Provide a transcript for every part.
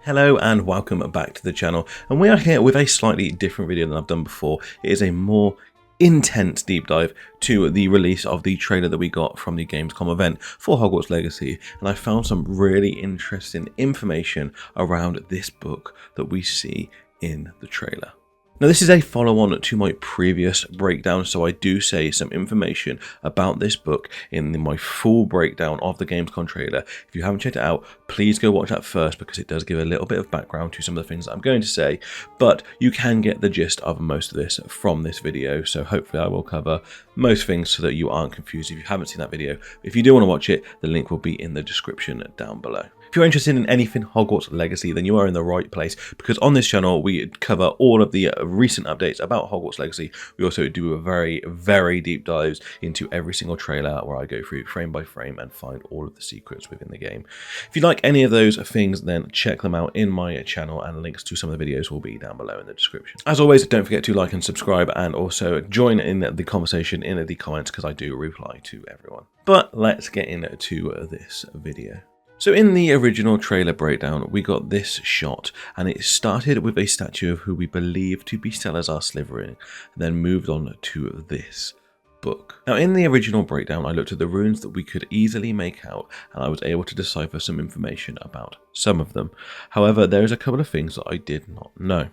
Hello and welcome back to the channel, and we are here with a slightly different video than I've done before. It is a more intense deep dive to the release of the trailer that we got from the Gamescom event for Hogwarts Legacy, and I found some really interesting information around this book that we see in the trailer. Now, this is a follow-on to my previous breakdown, so I do say some information about this book in my full breakdown of the Gamescom trailer. If you haven't checked it out, please go watch that first, because it does give a little bit of background to some of the things that I'm going to say, but you can get the gist of most of this from this video, so hopefully I will cover most things so that you aren't confused if you haven't seen that video. If you do want to watch it, the link will be in the description down below. If you're interested in anything Hogwarts Legacy, then you are in the right place, because on this channel we cover all of the recent updates about Hogwarts Legacy. We also do a very deep dives into every single trailer, where I go through frame by frame and find all of the secrets within the game. If you like any of those things, then check them out in my channel, and links to some of the videos will be down below in the description. As always, don't forget to like and subscribe, and also join in the conversation in the comments, because I do reply to everyone. But let's get into this video. So in the original trailer breakdown, we got this shot, and it started with a statue of who we believe to be Salazar Slytherin, and then moved on to this book. Now, in the original breakdown, I looked at the runes that we could easily make out, and I was able to decipher some information about some of them. However, there's a couple of things that I did not know.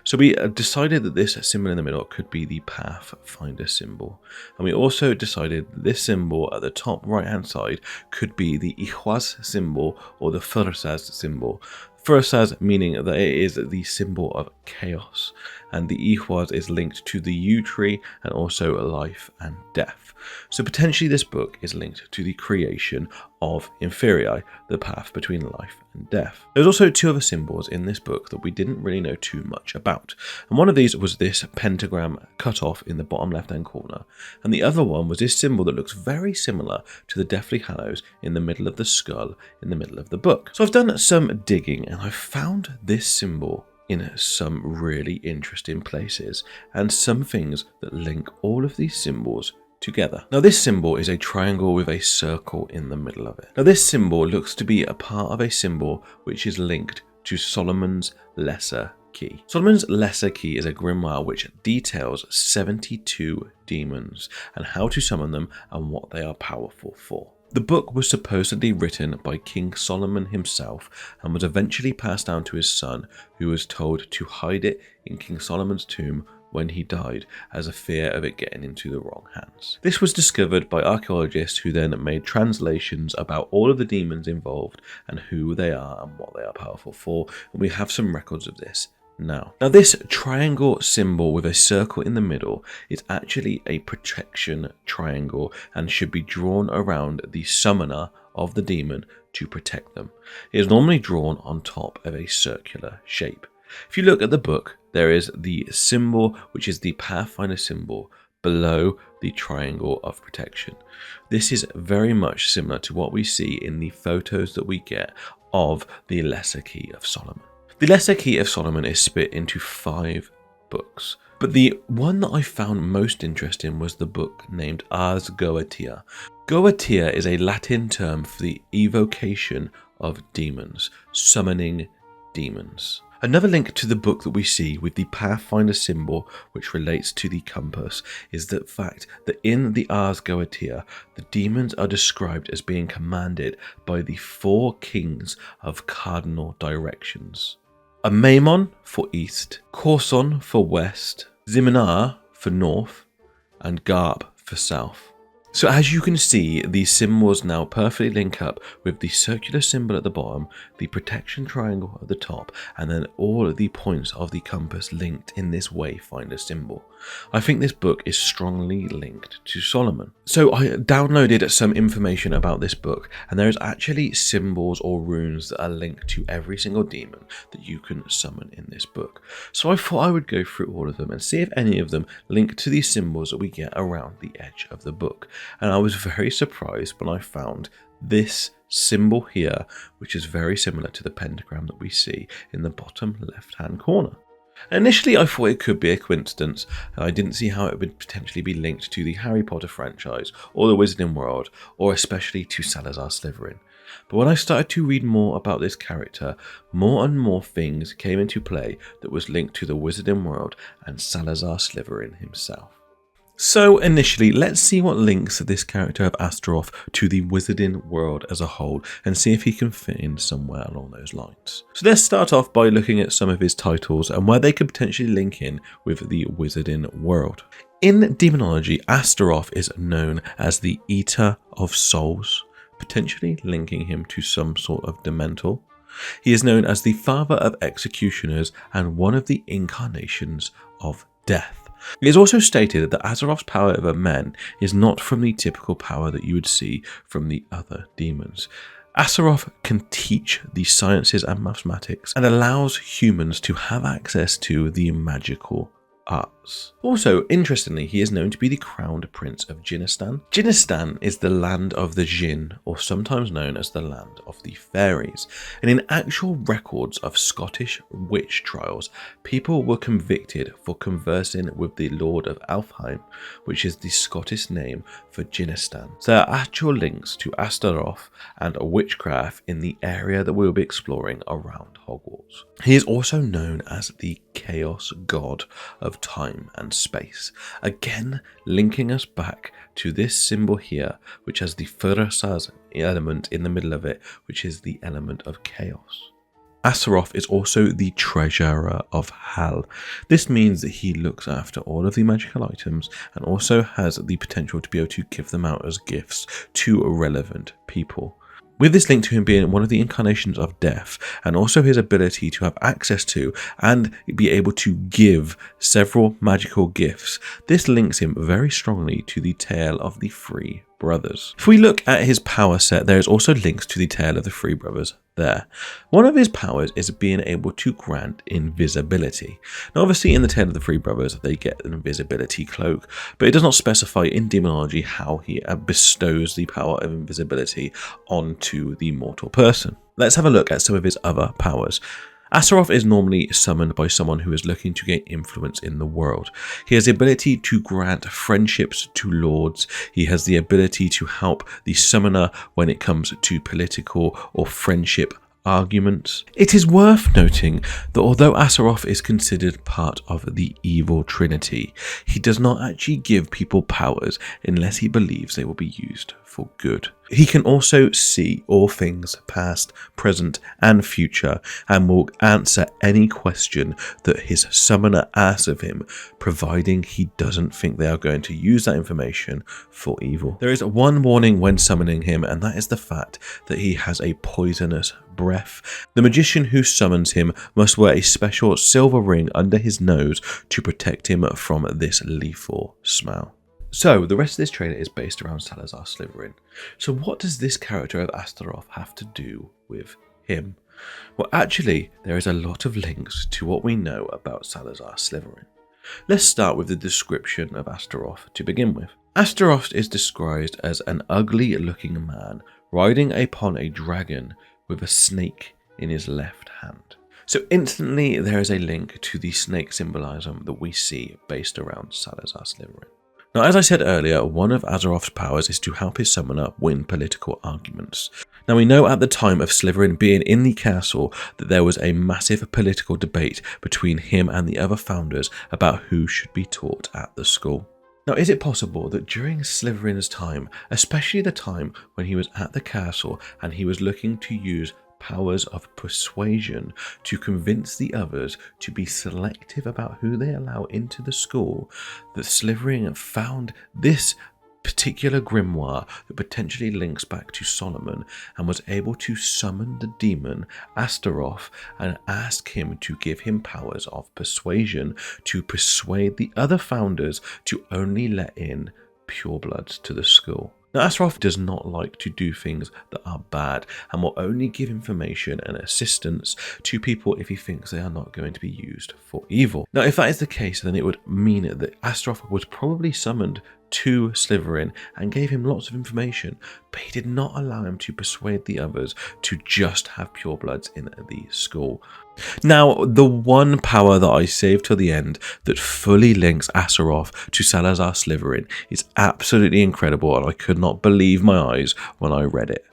So we decided that this symbol in the middle could be the Pathfinder symbol, and we also decided that this symbol at the top right hand side could be the Ihwaz symbol or the Fursaz symbol. Fursaz meaning that it is the symbol of chaos, and the Ihwaz is linked to the yew tree and also life and death. So potentially this book is linked to the creation of Inferi, the path between life and death. There's also two other symbols in this book that we didn't really know too much about, and one of these was this pentagram cut off in the bottom left hand corner, and the other one was this symbol that looks very similar to the Deathly Hallows in the middle of the skull in the middle of the book. So I've done some digging, and I've found this symbol in some really interesting places, and some things that link all of these symbols together. Now, this symbol is a triangle with a circle in the middle of it. Now, this symbol looks to be a part of a symbol which is linked to Solomon's Lesser Key. Solomon's Lesser Key is a grimoire which details 72 demons and how to summon them and what they are powerful for. The book was supposedly written by King Solomon himself, and was eventually passed down to his son, who was told to hide it in King Solomon's tomb when he died, as a fear of it getting into the wrong hands. This was discovered by archaeologists, who then made translations about all of the demons involved and who they are and what they are powerful for, and we have some records of this now. Now, this triangle symbol with a circle in the middle is actually a protection triangle and should be drawn around the summoner of the demon to protect them. It is normally drawn on top of a circular shape. If you look at the book, there is the symbol which is the Pathfinder symbol below the triangle of protection. This is very much similar to what we see in the photos that we get of the Lesser Key of Solomon. The Lesser Key of Solomon is split into 5 books, but the one that I found most interesting was the book named Ars Goetia. Goetia is a Latin term for the evocation of demons, summoning demons. Another link to the book that we see with the Pathfinder symbol, which relates to the compass, is the fact that in the Ars Goetia, the demons are described as being commanded by the 4 kings of cardinal directions. Amaimon for east, Corson for west, Ziminar for north, and Garp for south. So as you can see, these symbols now perfectly link up with the circular symbol at the bottom, the protection triangle at the top, and then all of the points of the compass linked in this wayfinder symbol. I think this book is strongly linked to Solomon. So I downloaded some information about this book, and there is actually symbols or runes that are linked to every single demon that you can summon in this book. So I thought I would go through all of them and see if any of them link to these symbols that we get around the edge of the book. And I was very surprised when I found this symbol here, which is very similar to the pentagram that we see in the bottom left hand corner. Initially, I thought it could be a coincidence, and I didn't see how it would potentially be linked to the Harry Potter franchise, or the Wizarding World, or especially to Salazar Slytherin. But when I started to read more about this character, more and more things came into play that was linked to the Wizarding world and Salazar Slytherin himself. So initially, let's see what links this character of Astaroth to the Wizarding world as a whole and see if he can fit in somewhere along those lines. So let's start off by looking at some of his titles and where they could potentially link in with the Wizarding world. In demonology, Astaroth is known as the Eater of Souls, potentially linking him to some sort of dementor. He is known as the Father of Executioners and one of the incarnations of death. It is also stated that Astaroth's power over men is not from the typical power that you would see from the other demons. Astaroth can teach the sciences and mathematics and allows humans to have access to the magical arts. Also, interestingly, he is known to be the crowned prince of Djinistan. Djinistan is the land of the Djinn, or sometimes known as the land of the fairies. And in actual records of Scottish witch trials, people were convicted for conversing with the Lord of Alfheim, which is the Scottish name for Djinistan. So there are actual links to Astaroth and witchcraft in the area that we will be exploring around Hogwarts. He is also known as the Chaos God of time and space, again linking us back to this symbol here, which has the Fursas element in the middle of it, which is the element of chaos. Astaroth is also the treasurer of Hal. This means that he looks after all of the magical items and also has the potential to be able to give them out as gifts to relevant people. With this link to him being one of the incarnations of death, and also his ability to have access to and be able to give several magical gifts, this links him very strongly to the tale of the three brothers. If we look at his power set, there is also links to the tale of the three brothers there. One of his powers is being able to grant invisibility. Now obviously in the tale of the three brothers they get an invisibility cloak, but it does not specify in demonology how he bestows the power of invisibility onto the mortal person. Let's have a look at some of his other powers. Astaroth is normally summoned by someone who is looking to gain influence in the world. He has the ability to grant friendships to lords. He has the ability to help the summoner when it comes to political or friendship arguments. It is worth noting that although Astaroth is considered part of the evil trinity, he does not actually give people powers unless he believes they will be used for good. He can also see all things past, present and future and will answer any question that his summoner asks of him, providing he doesn't think they are going to use that information for evil. There is one warning when summoning him, and that is the fact that he has a poisonous breath. The magician who summons him must wear a special silver ring under his nose to protect him from this lethal smell. So the rest of this trailer is based around Salazar Slytherin. So what does this character of Astaroth have to do with him? Well, actually, there is a lot of links to what we know about Salazar Slytherin. Let's start with the description of Astaroth to begin with. Astaroth is described as an ugly looking man riding upon a dragon with a snake in his left hand. So instantly there is a link to the snake symbolism that we see based around Salazar Slytherin. Now, as I said earlier, one of Astaroth's powers is to help his summoner win political arguments. Now, we know at the time of Slytherin being in the castle that there was a massive political debate between him and the other founders about who should be taught at the school. Now, is it possible that during Slytherin's time, especially the time when he was at the castle and he was looking to use powers of persuasion to convince the others to be selective about who they allow into the school, that Slytherin found this particular grimoire that potentially links back to Solomon and was able to summon the demon Astaroth and ask him to give him powers of persuasion to persuade the other founders to only let in purebloods to the school. Now, Astaroth does not like to do things that are bad and will only give information and assistance to people if he thinks they are not going to be used for evil. Now, if that is the case, then it would mean that Astaroth was probably summoned to Slytherin and gave him lots of information, but he did not allow him to persuade the others to just have purebloods in the school. Now, the one power that I saved till the end that fully links Astaroth to Salazar Slytherin is absolutely incredible, and I could not believe my eyes when I read it.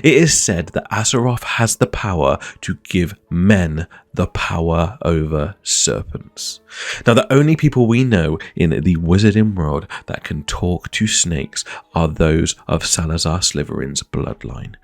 It is said that Astaroth has the power to give men the power over serpents. Now, the only people we know in the wizarding world that can talk to snakes are those of Salazar Slytherin's bloodline.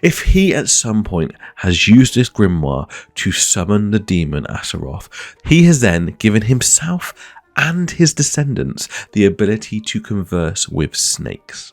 If he at some point has used this grimoire to summon the demon Astaroth, he has then given himself and his descendants the ability to converse with snakes.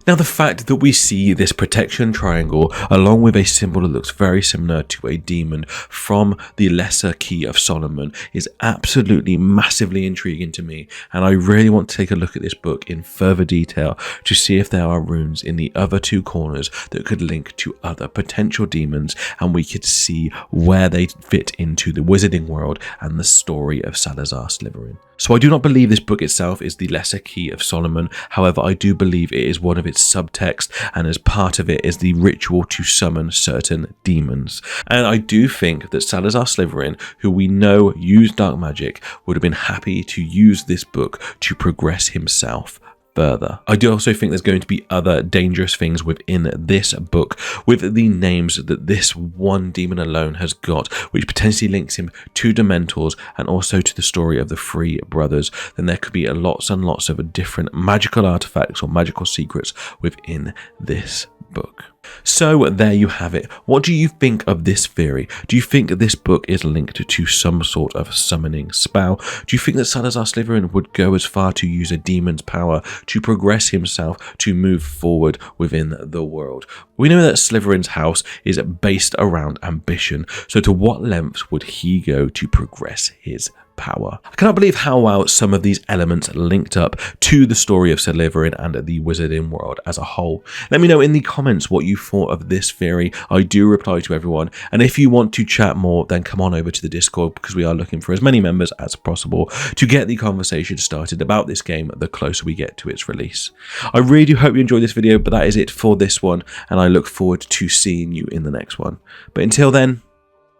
Now, the fact that we see this protection triangle along with a symbol that looks very similar to a demon from the Lesser Key of Solomon is absolutely massively intriguing to me, and I really want to take a look at this book in further detail to see if there are runes in the other two corners that could link to other potential demons, and we could see where they fit into the wizarding world and the story of Salazar Slytherin. So I do not believe this book itself is the Lesser Key of Solomon. However, I do believe it is one of its subtext, and as part of it is the ritual to summon certain demons. And I do think that Salazar Slytherin, who we know used dark magic, would have been happy to use this book to progress himself further. I do also think there's going to be other dangerous things within this book with the names that this one demon alone has got, which potentially links him to Dementors and also to the story of the three brothers. Then there could be lots and lots of different magical artifacts or magical secrets within this book. So there you have it. What do you think of this theory? Do you think this book is linked to some sort of summoning spell? Do you think that Salazar Slytherin would go as far to use a demon's power to progress himself to move forward within the world? We know that Slytherin's house is based around ambition, so to what lengths would he go to progress his power? I cannot believe how well some of these elements linked up to the story of Slytherin and the wizarding world as a whole. Let me know in the comments what you thought of this theory. I do reply to everyone, and if you want to chat more, then come on over to the Discord, because we are looking for as many members as possible to get the conversation started about this game the closer we get to its release. I really do hope you enjoyed this video, but that is it for this one, and I look forward to seeing you in the next one. But until then,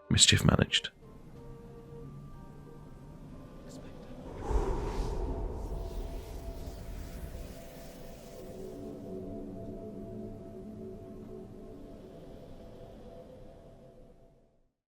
mischief managed.